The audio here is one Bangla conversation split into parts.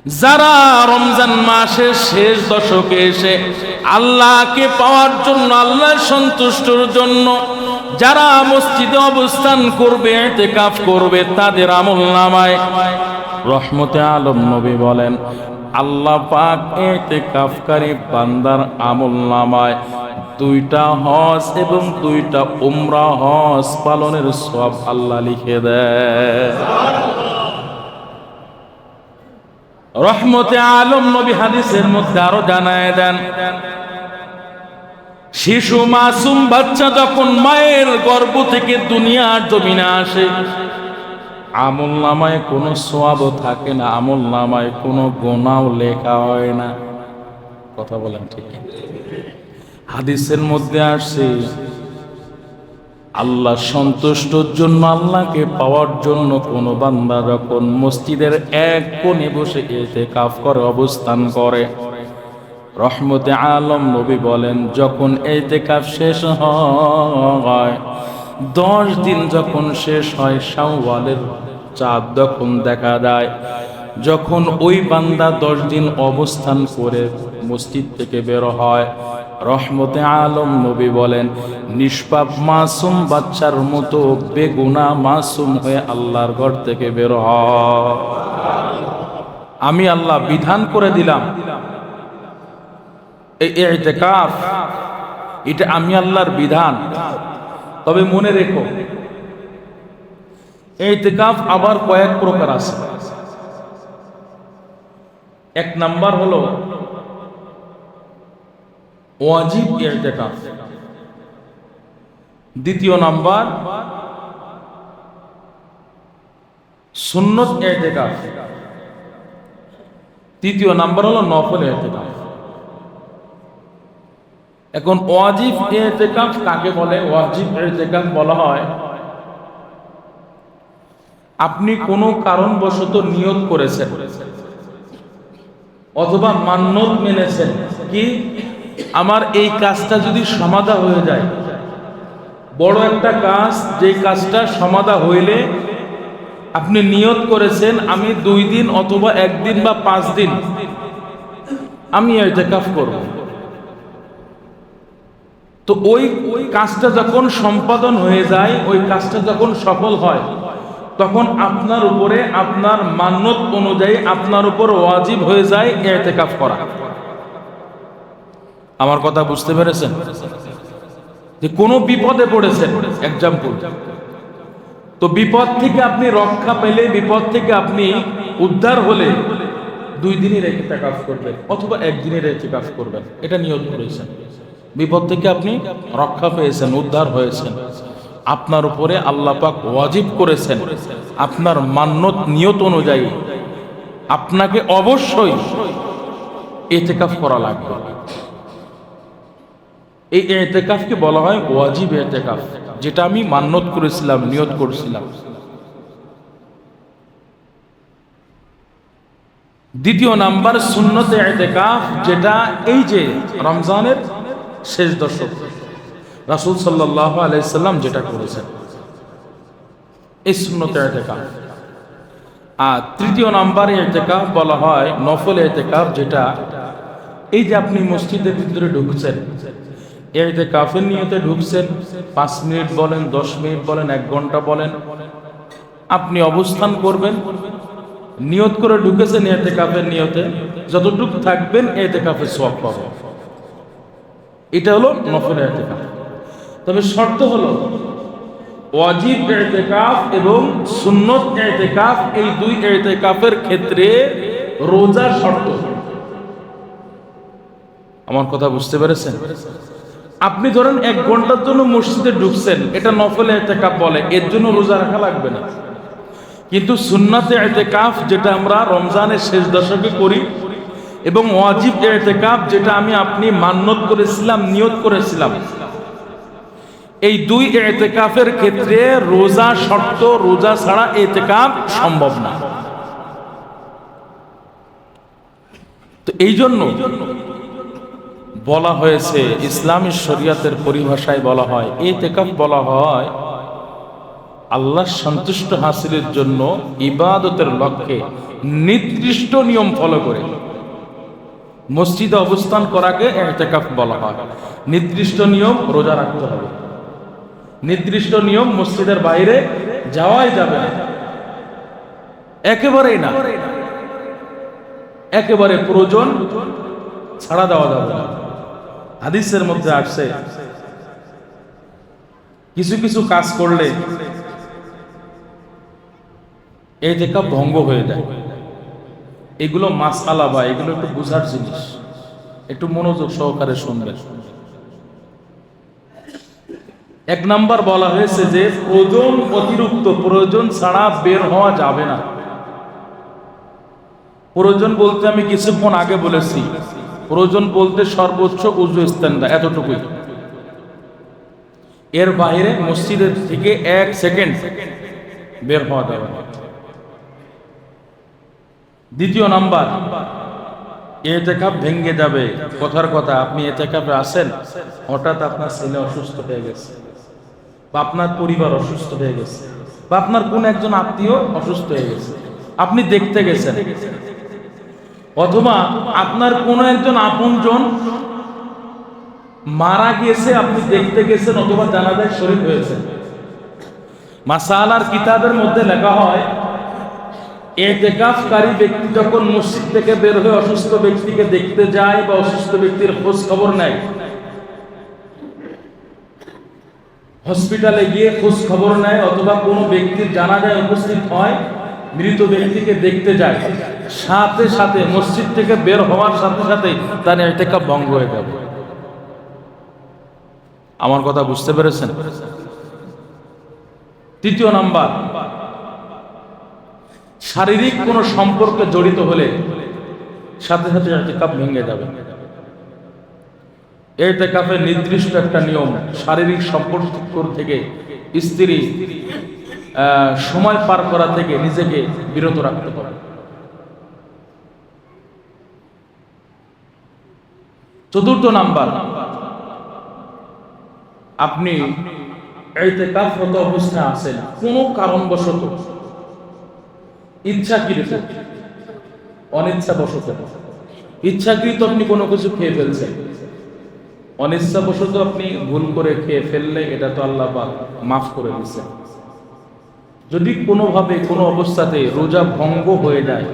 যারা রমজান মাসের শেষ দশকে এসে আল্লাহকে পাওয়ার জন্য, আল্লাহর সন্তুষ্টর জন্য যারা মসজিদে অবস্থান করবে, ইতিকাফ করবে, তাদের আমলনামায় রহমতে আলম নবী বলেন আল্লাহ পাক ইতিকাফকারী বান্দার আমলনামায় 2টা হজ এবং 2টা উমরা হজ পালনের সওয়াব আল্লাহ লিখে দেয়। রহমতে আলম নবী হাদিসের মধ্যে আরো জানায় দেন, শিশু মাসুম বাচ্চা যখন মায়ের গর্ভ থেকে দুনিয়ার জমিনে আসে, আমলনামায় কোনো সওয়াবও থাকে না, আমলনামায় কোনো গুনাহও লেখা হয় না। কথা বলেন ঠিক? হাদিসের মধ্যে আসছে আল্লাহ সন্তুষ্টর জন্য, আল্লাহকে পাওয়ার জন্য কোন বান্দা যখন মসজিদের এক কোণে বসে ইতিকাফ করে, অবস্থান করে, রহমতে আলম নবী বলেন যখন ইতিকাফ শেষ হয়, 10 দিন যখন শেষ হয়, শাওয়ালের চাঁদ যখন দেখা যায়, যখন ওই বান্দা 10 দিন অবস্থান করে মসজিদ থেকে বের হয়, রহমতে আলম নবী বলেন নিষ্পাপ মাসুম বাচ্চার মতো বেগুনাহ মাসুম হয়ে আল্লাহর ঘর থেকে বের হয়। আমি আল্লাহ বিধান করে দিলাম এই ইতিকাফ, এটা আমি আল্লাহর বিধান। তবে মনে রেখো ইতিকাফ আবার কয়েক প্রকার আছে। এক নাম্বার হলো ওয়াজিব ইতিকাফ, দ্বিতীয় নাম্বার সুন্নত ইতিকাফ, তৃতীয় নাম্বার হলো নফল ইতিকাফ। এখন ওয়াজিব ইতিকাফ কাকে বলে? ওয়াজিব ইতিকাফ বলা হয় আপনি কোনো কারণবশত নিয়ত করেছেন অথবা মান্যত মেনেছেন কি আমার এই কাজটা যদি সমাধা হয়ে যায়, বড় একটা কাজ, যে কাজটা সমাধা হইলে আপনি নিয়ত করেছেন আমি 2 দিন অথবা 1 দিন বা 5 দিন আমি ইতিকাফ করব। তো ওই কাজটা যখন সম্পাদন হয়ে যায়, ওই কাজটা যখন সফল হয়, তখন আপনার উপরে আপনার মান্যত অনুযায়ী আপনার উপর ওয়াজিব হয়ে যায় ইতিকাফ করা। আমার কথা বুঝতে পেরেছেন? যে কোনো বিপদে পড়েছেন, এক্সাম্পল, তো বিপদ থেকে আপনি রক্ষা পেলে, বিপদ থেকে আপনি উদ্ধার হলে 2 দিনের ইতিকাফ করবেন অথবা 1 দিনের ইতিকাফ করবেন, এটা নিয়ত করেছেন। বিপদ থেকে আপনি রক্ষা পেয়েছেন, উদ্ধার হয়েছেন, আপনার উপরে আল্লাহ পাক ওয়াজিব করেছেন, আপনার মান্যত নিয়ত অনুযায়ী আপনাকে অবশ্যই ইতিকাফ করা লাগবে। এই ইতিকাফকে বলা হয় ওয়াজিব ইতিকাফ, যেটা আমি মান্যত করেছিলাম, নিয়ত করেছিলাম। দ্বিতীয় নাম্বার সুন্নত ইতিকাফ, যেটা এই যে রমজানের শেষ দশক রাসূল সাল্লাল্লাহু আলাইহি সাল্লাম যেটা করেছেন, এই সুন্নত ইতিকাফ। আর তৃতীয় নাম্বার ইতিকাফ বলা হয় নফল ইতিকাফ, যেটা এই যে আপনি মসজিদের ভিতরে ঢুকছেন, ইতিকাফের নিয়তে ঢুকছেন, 5 মিনিট বলেন, 10 মিনিট বলেন, 1 ঘন্টা বলেন, আপনি অবস্থান করবেন, নিয়ত করে ঢুকেছেন ইতিকাফের নিয়তে, যতটুকু থাকবেন ইতিকাফের সওয়াব পাবেন। এটা হলো নফল ইতিকাফ। তবে শর্ত হলো ওয়াজিব ইতিকাফ এবং সুন্নত ইতিকাফ, এই 2 ইতিকাফের ক্ষেত্রে রোজা শর্ত। আমার কথা বুঝতে পেরেছেন? আপনি ধরেন 1 ঘন্টার জন্য মসজিদে ঢুকছেন, এটা নফল ইতিকাফ বলে, এর জন্য রোজা রাখা লাগবে না। কিন্তু সুন্নাত ইতিকাফ, যেটা আমরা রমজানের শেষ দশকে করি, এবং ওয়াজিব ইতিকাফ, যেটা আমি আপনি মান্যত করেছিলাম, নিয়ত করেছিলাম, এই 2 ইতিকাফের ক্ষেত্রে রোজা শর্ত, রোজা ছাড়া ইতিকাফ সম্ভব না। তো এই জন্য বলা হয়েছে, ইসলামী শরীয়তের পরিভাষায় বলা হয়, ইতিকাফ বলা হয় আল্লাহ সন্তুষ্ট হাসিলের জন্য ইবাদতের লক্ষ্যে নির্দিষ্ট নিয়ম ফলো করে মসজিদে অবস্থান করাকে ইতিকাফ বলা হয়। নির্দিষ্ট নিয়ম রোজা রাখতে হবে, নির্দিষ্ট নিয়ম মসজিদের বাইরে যাওয়াই যাবে না, একেবারেই না, একেবারে প্রয়োজন ছাড়া দেওয়া যাবে না। হাদিসের মধ্যে আসছে কিছু কিছু কাজ করলে ইতিকাফ ভঙ্গ হয়ে যায়। এগুলো মাসআলা বা এগুলো একটু বুঝার জিনিস, একটু মনোযোগ সহকারে শুনবেন। এক নাম্বার বলা হয়েছে যে প্রয়োজন অতিরিক্ত প্রয়োজন ছাড়া বের হওয়া যাবে না। প্রয়োজন বলতে আমি কিছুক্ষণ আগে বলেছি, প্রয়োজন বলতে সর্বোচ্চ উযু ইস্তেঞ্জা, এতটুকুই। এর বাইরে মসজিদের থেকে 1 সেকেন্ড বের হওয়া যাবে না। দ্বিতীয় নাম্বার, ইতিকাফ ভেঙে যাবে। কথার কথা, আপনি ইতিকাফে আছেন, হঠাৎ আপনার ছেলে অসুস্থ হয়ে গেছে, বা আপনার পরিবার অসুস্থ হয়ে গেছে, বা আপনার কোন একজন আত্মীয় অসুস্থ হয়ে গেছে, আপনি দেখতে গেছেন, অথবা আপনার কোন একজন আপনজন মারা গিয়েছে, আপনি দেখতে গেছেন, অথবা জানাজায় শরীক হয়েছে। মাসালার কিতাবের মধ্যে লেখা হয়, ইতিকাফকারী ব্যক্তি যখন মসজিদ থেকে বের হয়ে অসুস্থ ব্যক্তিকে দেখতে যায় বা অসুস্থ ব্যক্তির খোঁজ খবর নেয়, হসপিটালে গিয়ে খোঁজ খবর নেয়, অথবা কোনো ব্যক্তির জানাজায় উপস্থিত হয়, মৃত ব্যক্তিকে দেখতে যায়, সাথে সাথে মসজিদ থেকে বের হওয়ার সাথে সাথে তার ইতিকাফ ভঙ্গ হয়ে যাবে। আমার কথা বুঝতে পেরেছেন? তৃতীয় নাম্বার, শারীরিক কোনো সম্পর্কে জড়িত হলে সাথে সাথে ইতিকাফ ভেঙে যাবে। ইতিকাফের নির্দিষ্ট একটা নিয়ম, শারীরিক সম্পর্ক থেকে স্ত্রী সময় পার করা থেকে নিজেকে বিরত রাখতে হবে। চতুর্থ নাম্বার, আপনি ইতিকাফরত অবস্থায় আছেন, কোনো কারণবশত, ইচ্ছাকৃত, অনিচ্ছাবশত, ইচ্ছাকৃত আপনি কোনো কিছু খেয়ে ফেলছেন, অনিচ্ছাবশত আপনি ভুল করে খেয়ে ফেললে এটা তো আল্লাহ পাক মাফ করে দিচ্ছেন। যদি কোনোভাবে কোনো অবস্থাতে রোজা ভঙ্গ হয়ে যায়,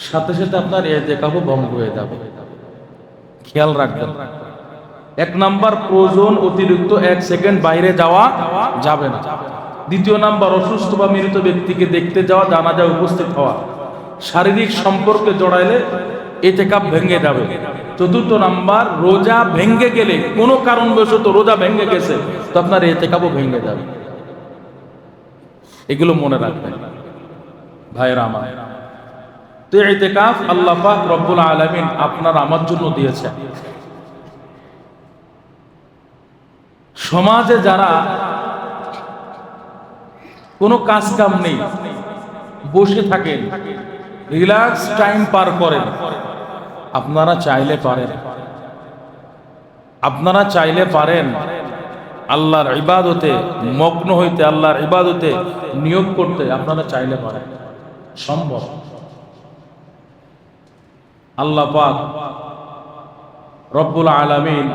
সাথে সাথে আপনার ইতিকাফও ভঙ্গ হয়ে যাবে। খেয়াল রাখবেন। এক নাম্বার, প্রয়োজন অতিরিক্ত 1 সেকেন্ড বাইরে যাওয়া যাবে না। দ্বিতীয় নাম্বার, অসুস্থ বা মৃত ব্যক্তিকে দেখতে যাওয়া, জানাজায় উপস্থিত হওয়া, শারীরিক সম্পর্কে জড়াইলে ইতিকাফ ভেঙে যাবে। চতুর্থ নাম্বার, রোজা ভেঙে গেলে, কোনো কারণবশত রোজা ভেঙে গেছে, তো আপনার ইতিকাফও ভেঙে যাবে। এগুলো মনে রাখবেন ভাইরা আমার। তো ইতিকাফ আল্লাহ পাক রব্বুল আলামিন আপনার আমার জন্য দিয়েছেন। সমাজে যারা কোনো কাজ কাম নেই, বসে থাকেন, রিল্যাক্স টাইম পার করেন, আপনারা চাইলে পারেন, আপনারা চাইলে পারেন আল্লাহর ইবাদতে মগ্ন হইতে, আল্লাহর ইবাদতে নিয়োগ করতে, আপনারা চাইলে পারেন, সম্ভব। আল্লাহ পাক রব্বুল আলামিন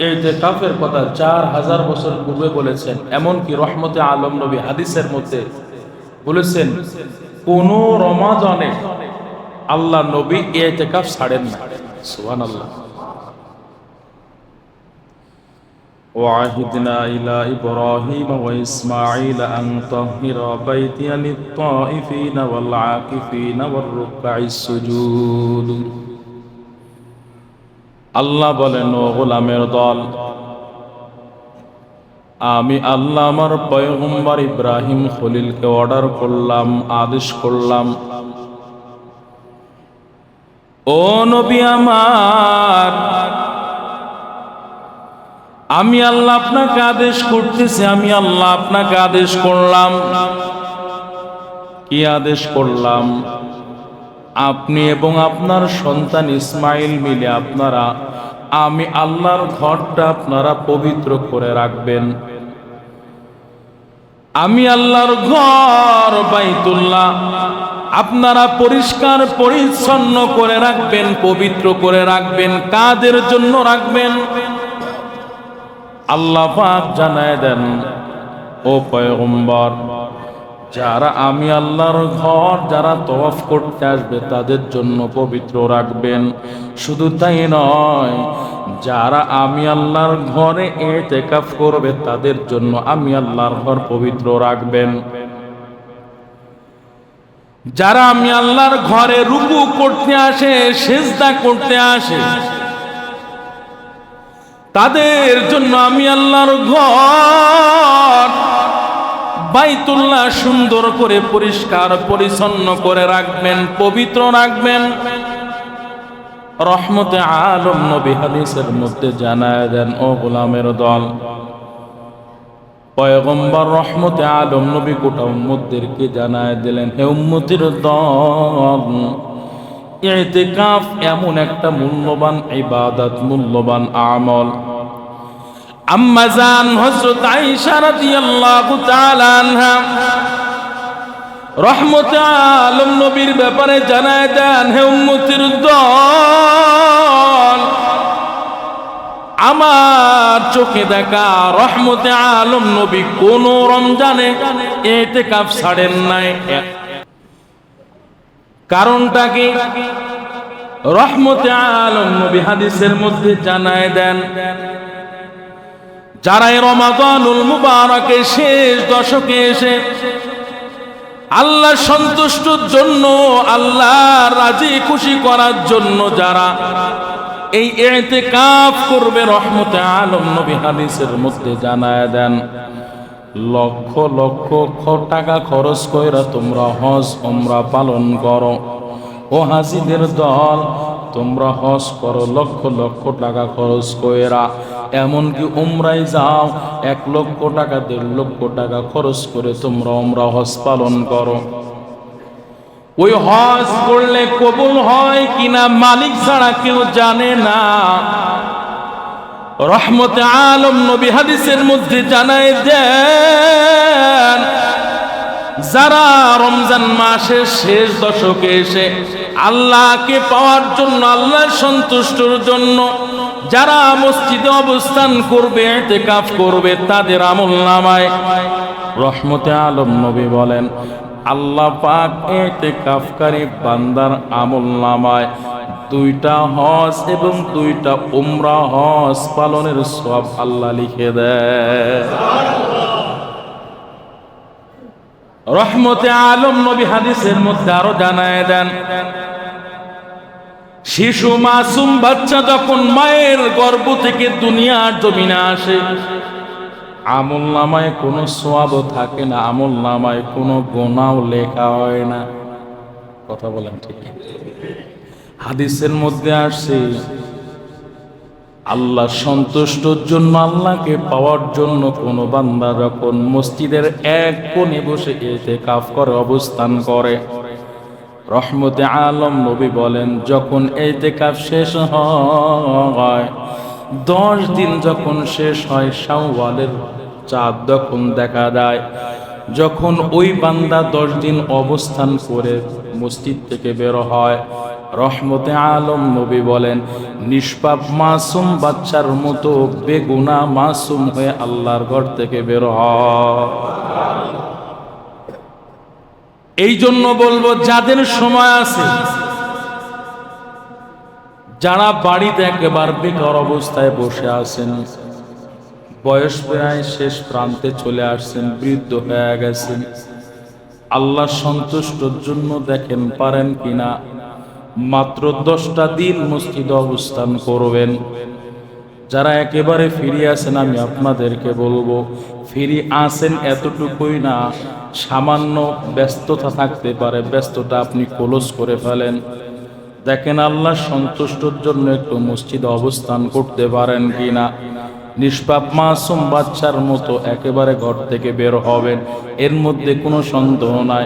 ইতিকাফের কথা 4000 বছর পূর্বে বলেছেন। এমনকি রহমতে আলম নবী হাদিসের মধ্যে বলেছেন, কোন রমাজানে আল্লাহ নবী ইতিকাফ ছাড়েন না। সুবহানাল্লাহ। وعهدنا إلى إبراهيم وإسماعيل أن طهر بيتي للطائفين والعاكفين والركع السجود। আল্লাহ বলেন, ও গোলামের দল, আমি আল্লাহ আমার পয়গম্বর ইব্রাহিম খলিলকে অর্ডার করলাম, আদেশ করলাম, ও নবী আমার, আমি আল্লাহ আপনাকে আদেশ করতেছি, আমি আল্লাহ আপনাকে আদেশ করলাম। কি আদেশ করলাম? আপনি এবং আপনার সন্তান ইসমাইল মিলে আপনারা, আমি আল্লাহর ঘরটা আপনারা পবিত্র করে রাখবেন। আমি আল্লাহর ঘর বাইতুল্লাহ আপনারা পরিষ্কার পরিচ্ছন্ন করে রাখবেন, পবিত্র করে রাখবেন। কাদের জন্য রাখবেন? আল্লাহ পাক জানায় দেন, ও পয়গম্বর, যারা আমি আল্লাহর ঘর যারা তওয়াফ করতে আসবে তাদের জন্য পবিত্র রাখবেন। শুধু তাই নয়, যারা আমি আল্লাহর ঘরে ইতিকাফ করবে তাদের জন্য আমি আল্লাহর ঘর পবিত্র রাখবেন। যারা আমি আল্লাহর ঘরে রুকু করতে আসে, সিজদা করতে আসে, তাদের জন্য আমি আল্লাহর ঘর বাইতুল্লাহ সুন্দর করে পরিষ্কার পরিচ্ছন্ন করে রাখবেন, পবিত্র রাখবেন। রহমতে আলম নবী হাদিসের মধ্যে জানায় দেন, ও গোলামের দল, পয়গম্বর রহমতে আলম নবী গোটা উম্মতদেরকে জানায় দিলেন, হে উম্মতের দল, ইতিকাফ এমন একটা মূল্যবান ইবাদত, মূল্যবান আমল। আম্মা জান হযরত আয়েশা রাদিয়াল্লাহু তাআলা আনহা রহমতে আলম নবীর ব্যাপারে জানায় দেন, হে উম্মতের দল, আমার চোখে দেখা রহমতে আলম নবী কোন রমজানে ইতিকাফ ছাড়েন নাই। কারণটা কি? রহমতে আলম নবী হাদিসের মধ্যে জানায় দেন, যারা রমাদানুল মুবারকের শেষ দশকে এসে আল্লাহ সন্তুষ্টর জন্য, আল্লাহ রাজি খুশি করার জন্য যারা এই ইতিকাফ করবে, রহমতে আলম নবী হাদিসের মধ্যে জানায় দেন, লক্ষ লক্ষ টাকা খরচ কইরা তোমরা হজ উমরা পালন করো। ও হাজিদের দল, তোমরা হজ করো লক্ষ লক্ষ টাকা খরচ কইরা, এমনকি উমরায় যাও 1 লক্ষ টাকা 1.5 লক্ষ টাকা খরচ করে তোমরা উমরা হজ পালন করো। ওই হজ করলে কবুল হয় কিনা মালিক ছাড়া কেউ জানে না। রহমতে আলম নবী হাদিসের মধ্যে জানায় দেন, যারা রমজান মাসের শেষ দশকে এসে আল্লাহকে পাওয়ার জন্য, আল্লাহর সন্তুষ্টর জন্য যারা মসজিদে অবস্থান করবে, ইতিকাফ করবে, তাদের আমলনামায় রহমতে আলম নবী বলেন, আল্লাহ পাক ইতিকাফকারী বান্দার আমলনামায় 2টা হজ এবং 2টা উমরা হজ পালনের সওয়াব আল্লাহ লিখে দেয়। রহমতে আলম নবী হাদিসের মধ্যে আরো জানায় দেন, শিশু মাসুম বাচ্চা যখন মায়ের গর্ভ থেকে দুনিয়ার জমিনে আসে, আমলনামায় কোনো সওয়াব থাকে না, আমলনামায় কোনো গুনাহ লেখা হয় না। কথা বলেন ঠিক? হাদিসের মধ্যে আসছে, আল্লাহ সন্তুষ্টর জন্য, আল্লাহকে পাওয়ার জন্য কোন বান্দা যখন মসজিদের এক কোণে বসে ইতিকাফ করে, অবস্থান করে, রহমতে আলম নবী বলেন, যখন ইতিকাফ শেষ হয়, 10 দিন যখন শেষ হয়, শাওয়ালের চাঁদ যখন দেখা যায়, যখন ওই বান্দা 10 দিন অবস্থান করে মসজিদ থেকে বের হয়, রহমতে আলম নবী বলেন, নিষ্পাপ মাসুম বাচ্চার মতো বেগুনাহ মাসুম হয়ে আল্লাহর ঘর থেকে বের হয়। এই জন্য বলবো, যাদের সময় আছে, যারা বাড়িতে একেবারে বেকার অবস্থায় বসে আছেন, বয়স প্রায় শেষ প্রান্তে চলে আসছেন, বৃদ্ধ হয়ে গেছেন, আল্লাহ সন্তুষ্টর জন্য দেখেন পারেন কিনা মাত্র 10টা দিন মসজিদে অবস্থান করবেন। যারা একেবারে ফিরে আছেন, আমি আপনাদেরকে বলবো, ফিরে আসেন এতটুকুই না, সামান্য ব্যস্ততা থাকতে পারে, ব্যস্ততা আপনি ক্লোজ করে ফেলেন। দেখেন আল্লাহ সন্তুষ্টর জন্য একটু মসজিদে অবস্থান করতে পারেন কিনা। নিষ্পাপ মাসুম বাচ্চার মতো একেবারে ঘর থেকে বের হবেন, এর মধ্যে কোনো সন্দেহ নাই।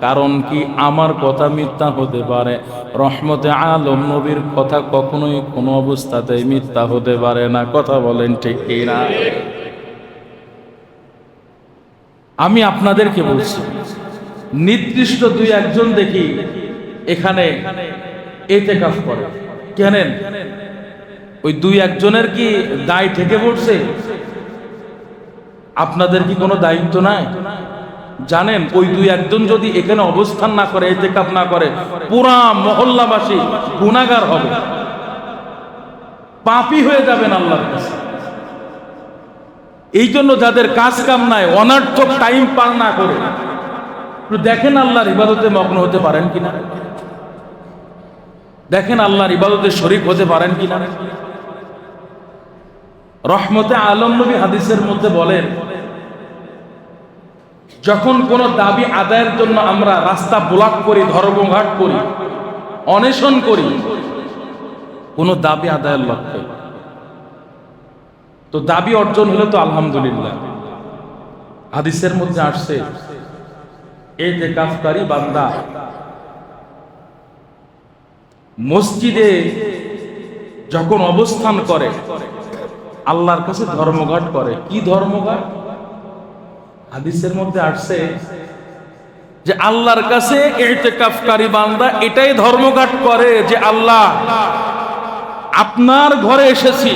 কারণ কি, আমার কথা মিথ্যা হতে পারে, রহমতে আলম নবীর কথা কখনোই কোনো অবস্থাতেই মিথ্যা হতে পারে না। কথা বলেন ঠিক কিনা? আমি আপনাদেরকে বলছি, নির্দিষ্ট দুই একজন দেখি এখানে ইতিকাফ করে। কেনেন ওই দুই একজনের কি দায় থেকে পড়ছে? আপনাদের কি কোনো দায়িত্ব নাই? জানেন ওই দুই একজন যদি এখানে অবস্থান না করে, ইতিকাফ না করে, পুরা মহল্লাবাসী গুনাহগার হবে, পাপী হয়ে যাবেন আল্লাহর কাছে। এই জন্য যাদের কাজ কাম নাই, অনর্থক টাইম পার না করে দেখেন আল্লাহর ইবাদতে মগ্ন হতে পারেন কিনা, দেখেন আল্লাহর ইবাদতে শরীক হতে পারেন কিনা। রহমতে আলম নবী হাদিসের মধ্যে বলেন, যখন কোন দাবি আদায়ের জন্য আমরা রাস্তা ব্লক করি, ধর্মঘাট করি, অনশন করি, কোন দাবি আদায়ের লক্ষ্যে, তো দাবি অর্জন হলে তো আলহামদুলিল্লাহ। হাদিসের মধ্যে আসছে ইতিকাফকারী বান্দা মসজিদে যখন অবস্থান করে আল্লাহর কাছে ধর্মঘাট করে। কি ধর্মঘাট? হাদিসের মধ্যে আসছে যে আল্লাহর কাছে ইতিকাফকারী বান্দা এটাই ধর্মঘাট করে যে আল্লাহ, আপনার ঘরে এসেছি,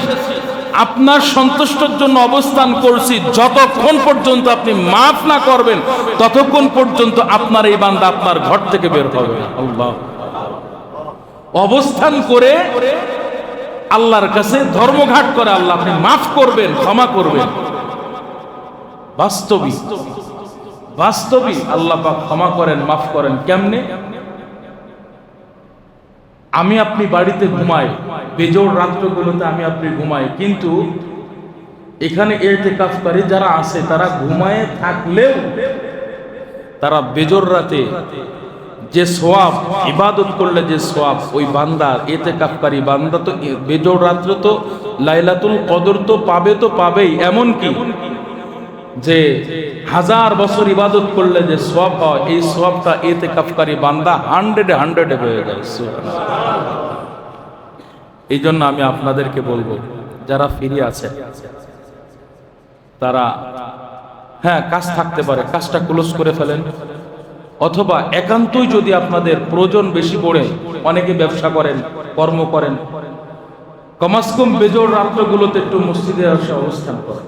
আপনার সন্তুষ্টর জন্য অবস্থান করছি, যতক্ষণ পর্যন্ত আপনি মাফ না করবেন ততক্ষণ পর্যন্ত আপনার এই বান্দা আপনার ঘর থেকে বের হবে না। আল্লাহ অবস্থান করে আল্লাহর কাছে ধর্মঘাট করে, আল্লাহ আপনি মাফ করবেন, ক্ষমা করবেন। বাস্তবিক বাস্তবিক আল্লাহ পাক ক্ষমা করেন, মাফ করেন। কেমনে? আমি আপনি বাড়িতে ঘুমাই, বেজোড় রাত্রগুলোতে আমি আপনি ঘুমাই, কিন্তু এখানে ইতিকাফকারী যারা আছে তারা ঘুমায় থাকলেও তারা বেজোড় রাতে যে সওয়াব, ইবাদত করলে যে সওয়াব ওই বান্দার, ইতিকাফকারী বান্দা তো বেজোড় রাত্রে তো লাইলাতুল কদর তো পাবেই, এমন কি যে 1000 বছর ইবাদত করলে যে সওয়াব হয়, এই সওয়াবটা ইতিকাফকারী বান্দা 100 হয়ে যায়। এই জন্য আমি আপনাদেরকে বলবো, যারা ফিরে আছে তারা, হ্যাঁ কাজ থাকতে পারে, কাজটা ক্লোজ করে ফেলেন, অথবা একান্তই যদি আপনাদের প্রয়োজন বেশি পড়ে, অনেকে ব্যবসা করেন, কর্ম করেন, কমাস কম বেজোড় রাত্রগুলোতে একটু মসজিদে এসে অবস্থান করেন।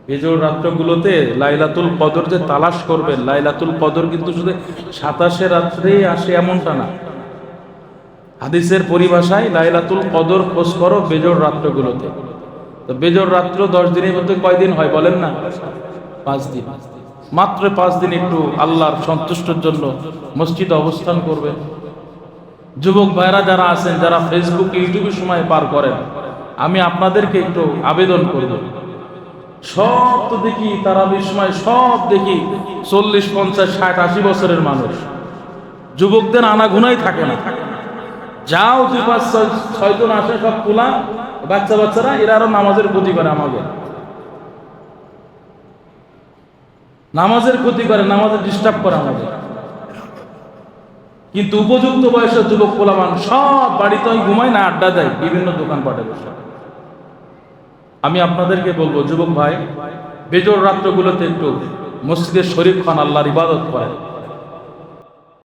বেজোড় রাত্রগুলোতে লাইলাতুল কদর যে তালাশ করবেন, লাইলাতুল কদর কিন্তু শুধু 27 রাত্রেই আসে এমনটা না। হাদিসের পরিভাষায় লাইলাতুল কদর খোঁজ করো বেজোড় রাত্রগুলোতে। তো বেজোড় রাত্র 10 দিনের মধ্যে কয়দিন হয় বলেন না? 5 দিন। মাত্র 5 দিন একটু আল্লাহর সন্তুষ্টির জন্য মসজিদে অবস্থান করবেন। যুবক ভাইরা যারা আছেন, যারা ফেসবুক ইউটিউবে সময় পার করেন, আমি আপনাদেরকে একটু আবেদন করব, সব তো দেখি তারাবির সময় সব দেখি 40, 50, 60, 80 বছরের মানুষ, যুবকদের আনাগুনাই থাকে না। যাও 2, 5, 6 জন আসে, সব তোলা বাচ্চারা, এরা আরো নামাজের ক্ষতি করে, আমাদের নামাজের ক্ষতি করে, নামাজের ডিস্টার্ব করে আমাদের। কিন্তু উপযুক্ত বয়সের যুবক পোলামান সব বাড়িতে ঘুমায় না, আড্ডা দেয় বিভিন্ন দোকানপাটে বসে। আমি আপনাদেরকে বলবো যুবক ভাই, বেজোড় রাত্রগুলোতে একটু মসজিদের শরীফ খান, আল্লাহর ইবাদত করেন।